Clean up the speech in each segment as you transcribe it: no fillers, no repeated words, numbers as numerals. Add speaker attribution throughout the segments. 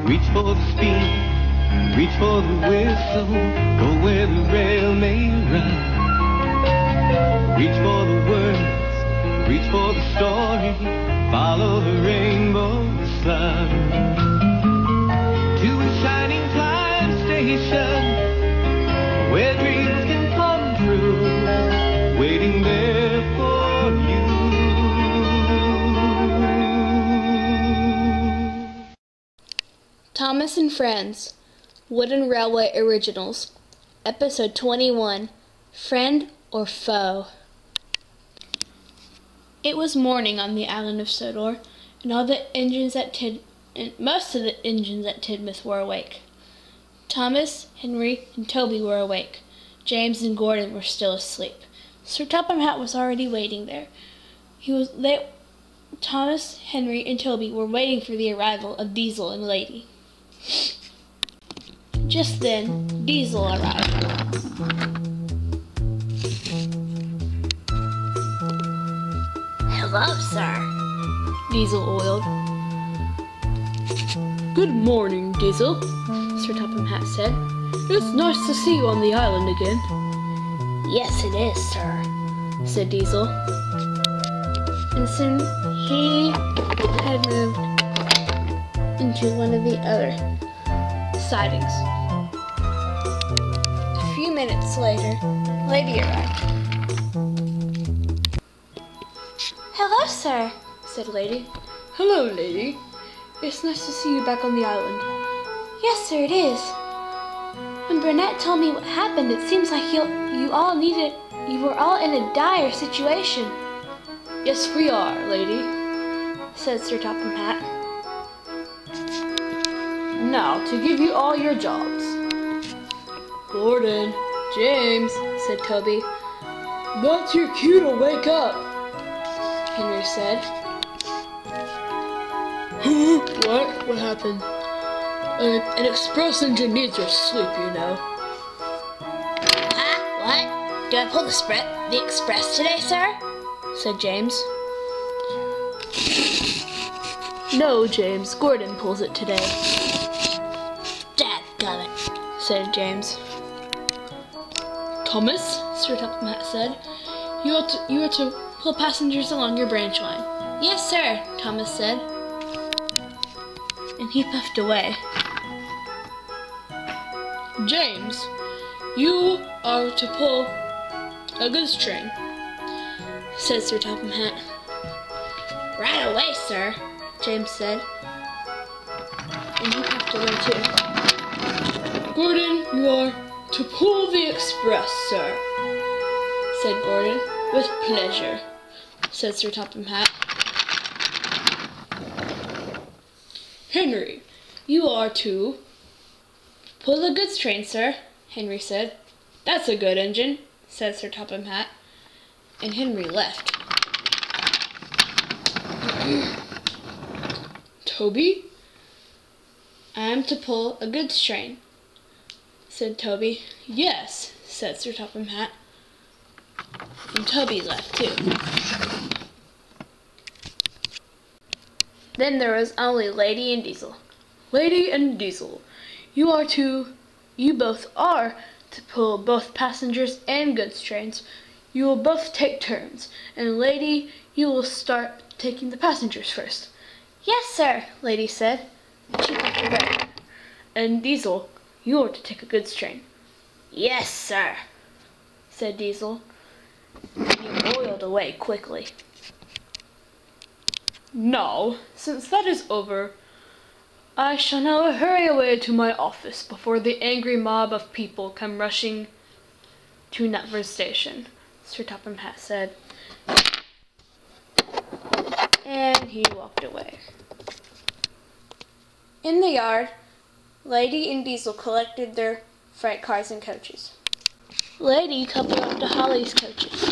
Speaker 1: Reach for the speed, reach for the whistle, go where the rail may run. Reach for the words, reach for the story, follow the rainbow sun. To a shining climb station, where dreams can come true, waiting there for you.
Speaker 2: Thomas and Friends, Wooden Railway Originals, Episode 21, Friend or Foe. It was morning on the island of Sodor, and most of the engines at Tidmouth were awake. Thomas, Henry, and Toby were awake. James and Gordon were still asleep. Sir Topham Hatt was already waiting there. Thomas, Henry, and Toby were waiting for the arrival of Diesel and Lady. Just then, Diesel arrived.
Speaker 3: Hello, sir.
Speaker 2: Diesel oiled. Good morning, Diesel, Sir Topham Hatt said. It's nice to see you on the island again.
Speaker 3: Yes, it is, sir,
Speaker 2: said Diesel. And soon he had moved into one of the other sidings. A few minutes later, Lady arrived.
Speaker 3: Hello, sir,
Speaker 2: said Lady. Hello, Lady. It's nice to see you back on the island.
Speaker 3: Yes, sir, it is. When Burnett told me what happened, it seems like you were all in a dire situation.
Speaker 2: Yes, we are, Lady, said Sir Topham Hatt. Now, to give you all your jobs. Gordon, James, said Toby. That's your cue to wake up, Henry said. What? What happened? An express engine needs your sleep, you know.
Speaker 3: What? Do I pull the express today, sir?
Speaker 2: Said James. No, James. Gordon pulls it today.
Speaker 3: Dadgummit,
Speaker 2: said James. Thomas, Sir Topham Hatt said, you are to pull passengers along your branch line.
Speaker 3: Yes, sir, Thomas said.
Speaker 2: And he puffed away. James, you are to pull a goods train, said Sir Topham Hatt.
Speaker 3: Right away, sir, James said.
Speaker 2: And he puffed away too. Gordon, you are to pull the express, sir, said Gordon. With pleasure, said Sir Topham Hatt. Henry, you are to pull the goods train, sir, Henry said. That's a good engine, said Sir Topham Hatt. And Henry left. Toby, I am to pull a goods train, said Toby. Yes, said Sir Topham Hatt. And Toby left too. Then there was only Lady and Diesel. Lady and Diesel, you both are to pull both passengers and goods trains. You will both take turns, and Lady, you will start taking the passengers first.
Speaker 3: Yes, sir, Lady said.
Speaker 2: She puffed away. And Diesel, you are to take a goods train.
Speaker 3: Yes, sir,
Speaker 2: said Diesel. He oiled away quickly. Now, since that is over, I shall now hurry away to my office before the angry mob of people come rushing to Knapford Station, Sir Topham Hatt said. And he walked away. In the yard, Lady and Diesel collected their freight cars and coaches. Lady coupled up to Holly's coaches,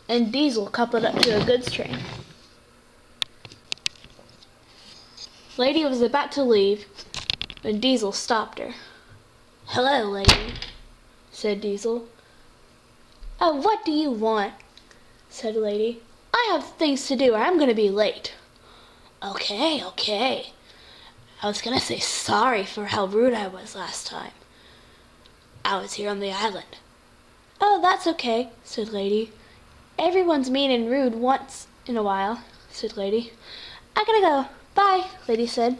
Speaker 2: and Diesel coupled up to a goods train. Lady was about to leave when Diesel stopped her. "Hello, Lady," said Diesel. "Oh, what do you want?" said Lady. "I have things to do or I'm going to be late."
Speaker 3: Okay, okay. I was gonna say sorry for how rude I was last time. I was here on the island. Oh, that's okay, said Lady. Everyone's mean and rude once in a while, said Lady. I gotta go. Bye, Lady said.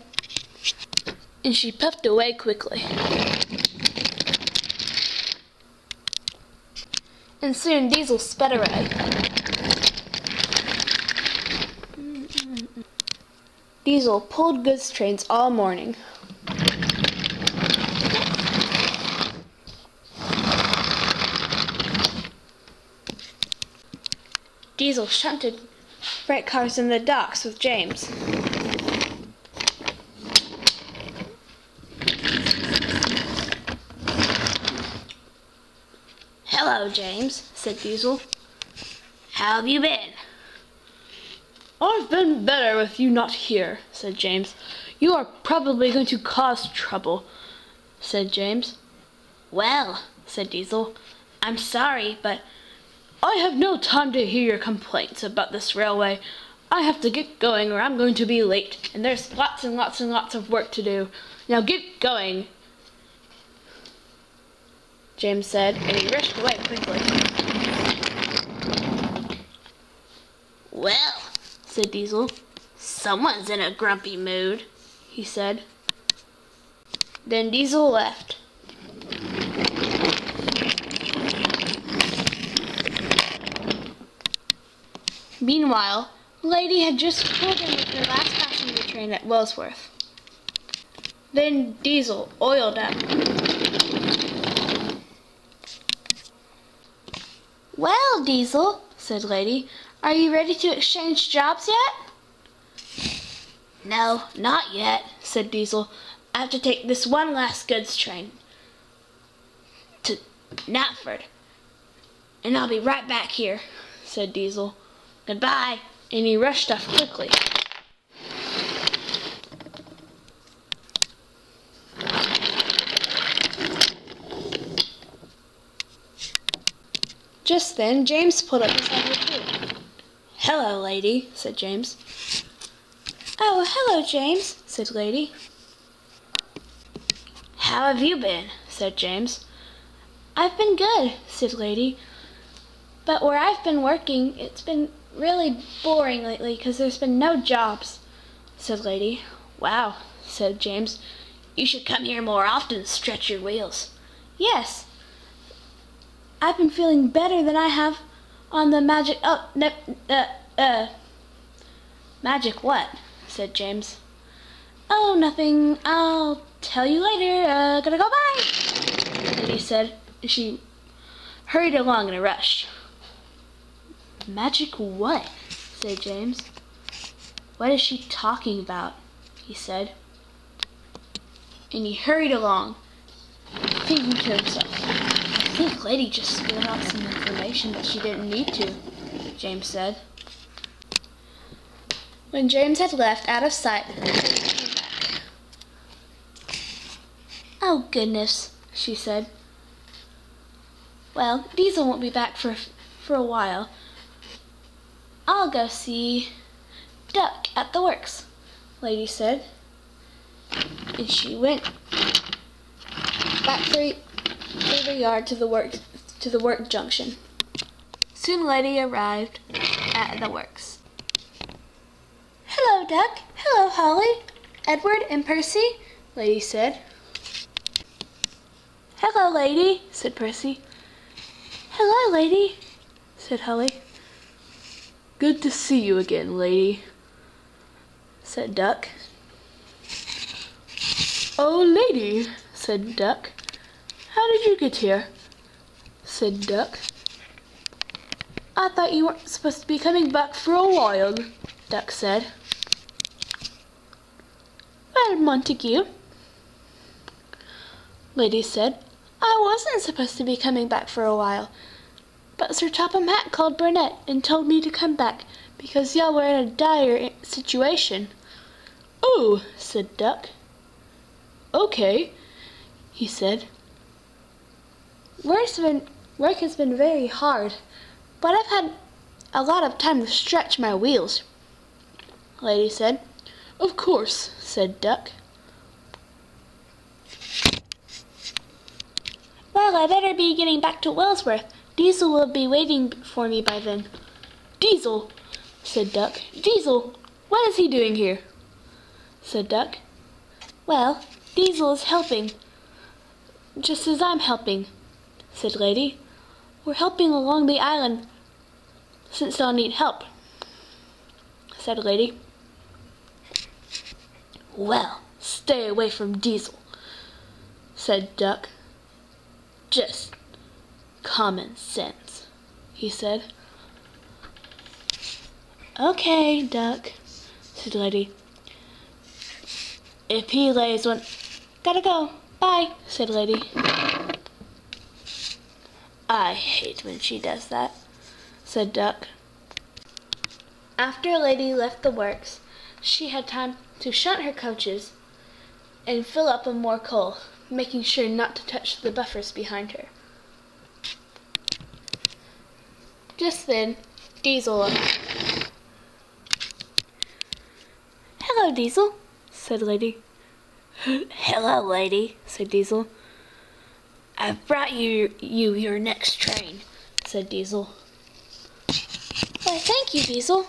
Speaker 3: And she puffed away quickly. And soon Diesel sped away. Diesel pulled goods trains all morning. Diesel shunted freight cars in the docks with James. Hello, James, said Diesel. How have you been?
Speaker 2: I've been better with you not here, said James. You are probably going to cause trouble, said James.
Speaker 3: Well, said Diesel, I'm sorry, but
Speaker 2: I have no time to hear your complaints about this railway. I have to get going or I'm going to be late, and there's lots and lots and lots of work to do. Now get going, James said, and he rushed away quickly.
Speaker 3: Well, said Diesel, someone's in a grumpy mood, he said.
Speaker 2: Then Diesel left. Meanwhile, Lady had just pulled in with her last passenger train at Wellsworth. Then Diesel oiled up.
Speaker 3: Well, Diesel, said Lady, are you ready to exchange jobs yet? No, not yet, said Diesel. I have to take this one last goods train to Knapford, and I'll be right back here, said Diesel. Goodbye.
Speaker 2: And he rushed off quickly. Just then, James pulled up beside her too.
Speaker 3: Hello, Lady, said James.
Speaker 2: Oh, hello, James, said Lady.
Speaker 3: How have you been? Said James.
Speaker 2: I've been good, said Lady. But where I've been working, it's been really boring lately because there's been no jobs, said Lady.
Speaker 3: Wow, said James. You should come here more often to stretch your wheels.
Speaker 2: Yes. I've been feeling better than I have on the magic...
Speaker 3: Magic what? Said James.
Speaker 2: Oh, nothing. I'll tell you later. Gotta go, bye.
Speaker 3: Lady said. She hurried along in a rush.
Speaker 2: Magic what? Said James. What is she talking about? He said. And he hurried along, thinking to himself, I think Lady just spilled out some information that she didn't need to, James said. When James had left out of sight, Lady came back. Oh, goodness, she said. Well, Diesel won't be back for a while. I'll go see Duck at the works, Lady said. And she went back through the yard to the work junction. Soon Lady arrived at the works. Hello, Duck. Hello, Holly, Edward, and Percy, Lady said. Hello, Lady, said Percy. Hello, Lady, said Holly. Good to see you again, Lady, said Duck. Oh, Lady, said Duck. How did you get here? Said Duck. I thought you weren't supposed to be coming back for a while, Duck said. Well, Montague, Lady said, I wasn't supposed to be coming back for a while, but Sir Topham Hatt called Burnett and told me to come back because y'all were in a dire situation. Oh, said Duck. Okay, he said. Work has been very hard, but I've had a lot of time to stretch my wheels, Lady said. Of course, said Duck.
Speaker 3: Well, I better be getting back to Wellsworth. Diesel will be waiting for me by then.
Speaker 2: Diesel, said Duck. Diesel, what is he doing here? Said Duck.
Speaker 3: Well, Diesel is helping.
Speaker 2: Just as I'm helping, said Lady. We're helping along the island since I'll need help, said Lady. Well, stay away from Diesel, said Duck. Just common sense, he said.
Speaker 3: Okay, Duck, said Lady.
Speaker 2: If he lays one...
Speaker 3: Gotta go. Bye, said Lady.
Speaker 2: I hate when she does that, said Duck.
Speaker 3: After Lady left the works, she had time to shunt her coaches
Speaker 2: and fill up with more coal, making sure not to touch the buffers behind her. Just then, Diesel arrived.
Speaker 3: Hello, Diesel, said Lady.
Speaker 2: Hello, Lady, said Diesel. I've brought you your next train, said Diesel.
Speaker 3: Why, thank you, Diesel,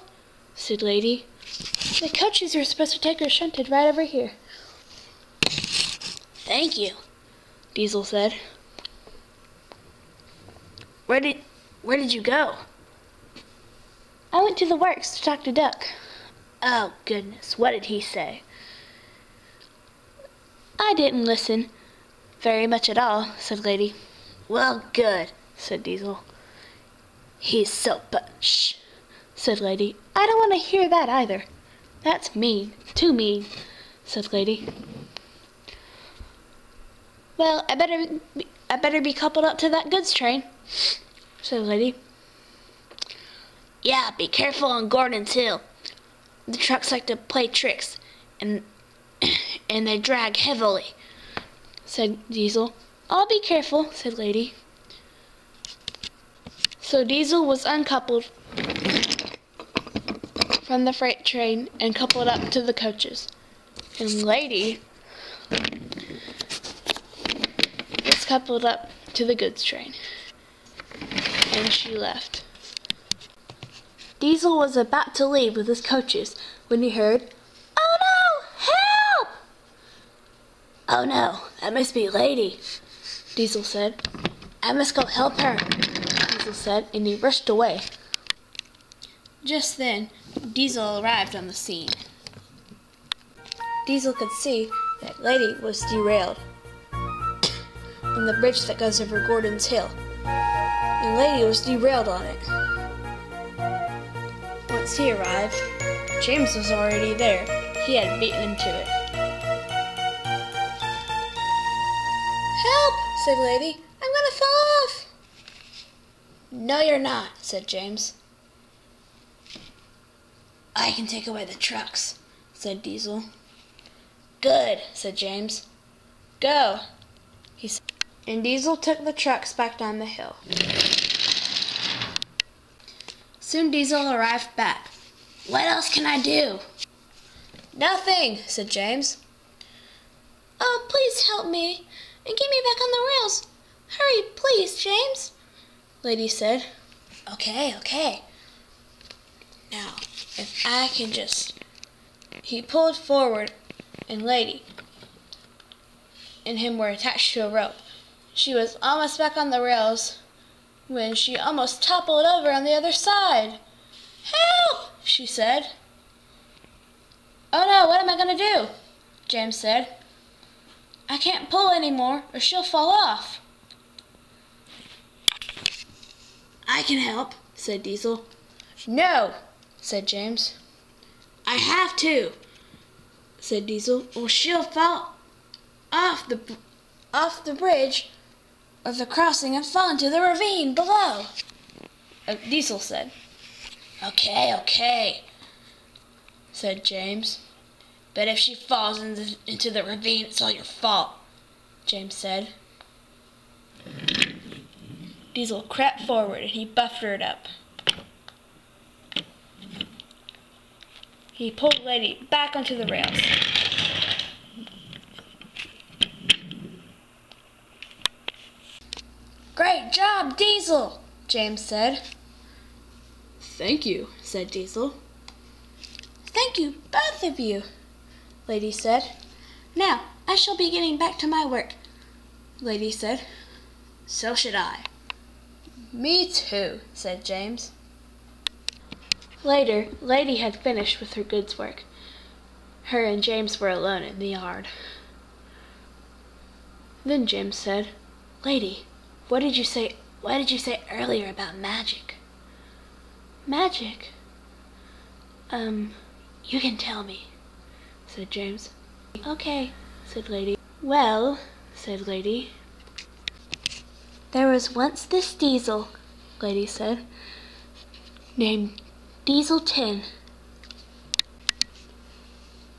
Speaker 2: said Lady.
Speaker 3: The coaches you're supposed to take are shunted right over here.
Speaker 2: Thank you, Diesel said. Where did you go?
Speaker 3: I went to the works to talk to Duck.
Speaker 2: Oh, goodness, what did he say?
Speaker 3: I didn't listen very much at all, said Lady.
Speaker 2: Well, good, said Diesel. He's so shh, said Lady.
Speaker 3: I don't want to hear that either.
Speaker 2: That's mean, too mean, said Lady.
Speaker 3: Well, I better be coupled up to that goods train, said Lady.
Speaker 2: Yeah, be careful on Gordon's Hill. The trucks like to play tricks, and they drag heavily, said Diesel.
Speaker 3: I'll be careful, said Lady.
Speaker 2: So Diesel was uncoupled from the freight train and coupled up to the coaches. And Lady was coupled up to the goods train. And she left. Diesel was about to leave with his coaches when he heard,
Speaker 3: "Oh no! Help!"
Speaker 2: "Oh no, that must be Lady," Diesel said. "I must go help her," Diesel said, and he rushed away. Just then, Diesel arrived on the scene. Diesel could see that Lady was derailed on the bridge that goes over Gordon's Hill, and Lady was derailed on it. Once he arrived, James was already there. He had beaten him to it. "Help!" said Lady. "I'm gonna fall off." "No, you're not," said James. "I can take away the trucks," said Diesel. "Good," said James. "Go," he said. And Diesel took the trucks back down the hill. Soon Diesel arrived back. "What else can I do?" "Nothing," said James.
Speaker 3: "Oh, please help me and get me back on the rails. Hurry, please, James,"
Speaker 2: Lady said. Okay. Now, if I can just... He pulled forward, and Lady and him were attached to a rope. She was almost back on the rails when she almost toppled over on the other side. "Help!" she said. "Oh no, what am I going to do?" James said. "I can't pull anymore or she'll fall off." "I can help," said Diesel. "No," said James. "I have to," said Diesel, "or she'll fall off the bridge or the crossing and fall into the ravine below." Diesel said. Okay, said James. "But if she falls into the ravine, it's all your fault," James said. Diesel crept forward and he buffed her up. He pulled Lady back onto the rails. "Great job, Diesel," James said. "Thank you," said Diesel. "Thank you, both of you," Lady said. "Now, I shall be getting back to my work," Lady said. "So should I." "Me too," said James. Later, Lady had finished with her goods work. Her and James were alone in the yard. Then James said, "Lady, what did you say earlier about magic?" "Magic? You can tell me," said James. "Okay," said Lady. "Well," said Lady, "there was once this Diesel," Lady said, "named Diesel 10.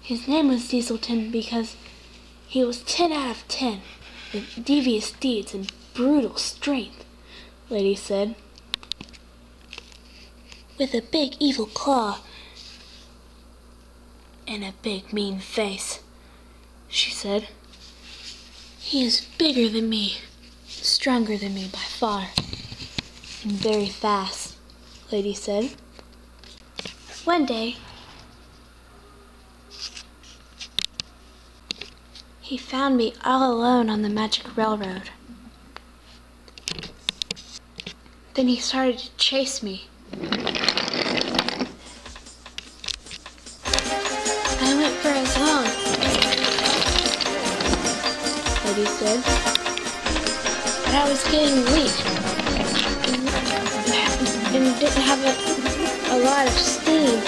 Speaker 2: His name was Diesel 10 because he was 10 out of 10 with devious deeds and brutal strength," Lady said. "With a big evil claw and a big mean face," she said. "He is bigger than me, stronger than me by far, and very fast," Lady said. One day, he found me all alone on the magic railroad. Then he started to chase me. I went for as long, Lady said, but I was getting weak and didn't have a lot of steam,"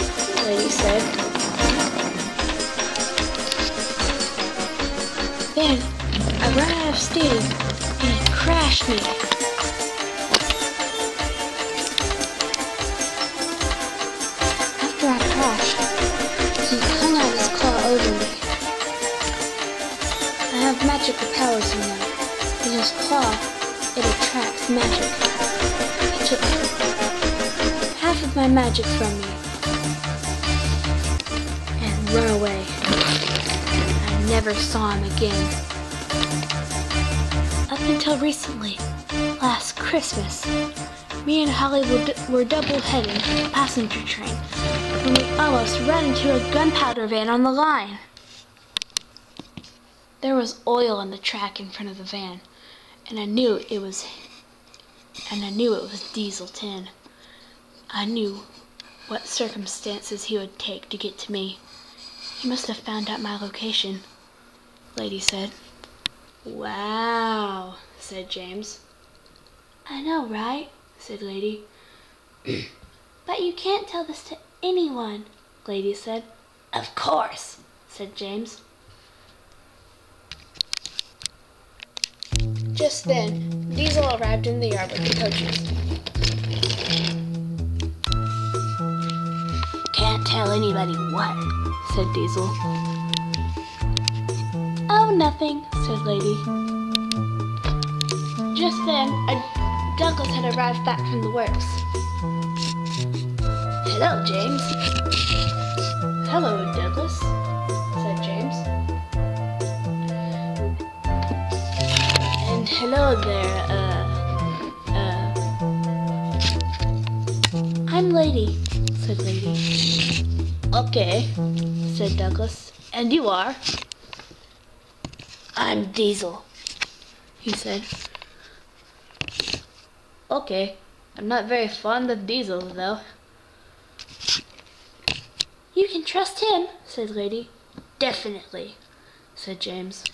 Speaker 2: Lady said. Then I ran out of steam and it crashed me. After I crashed, he hung out his claw over me. I have magical powers now. In his claw, it attracts magic. He took half of my magic from me and ran away. I never saw him again. Up until recently, last Christmas, me and Holly were double-heading a passenger train when we almost ran into a gunpowder van on the line. There was oil on the track in front of the van, and I knew it was Diesel 10. I knew what circumstances he would take to get to me. He must have found out my location, Lady said. "Wow," said James. "I know, right?" said Lady. "But you can't tell this to anyone," Lady said. "Of course," said James. Just then, Diesel arrived in the yard with the coaches. "Can't tell anybody what?" said Diesel. "Oh, nothing," said Lady. Just then, Douglas had arrived back from the works. "Hello, James." "Hello, Douglas," said James. "And hello there, I'm Lady," said Lady. "Okay," said Douglas. "And you are?" "I'm Diesel," he said. "Okay, I'm not very fond of Diesel, though." "You can trust him," said Lady. "Definitely," said James.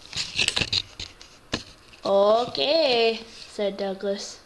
Speaker 2: "Okay," said Douglas.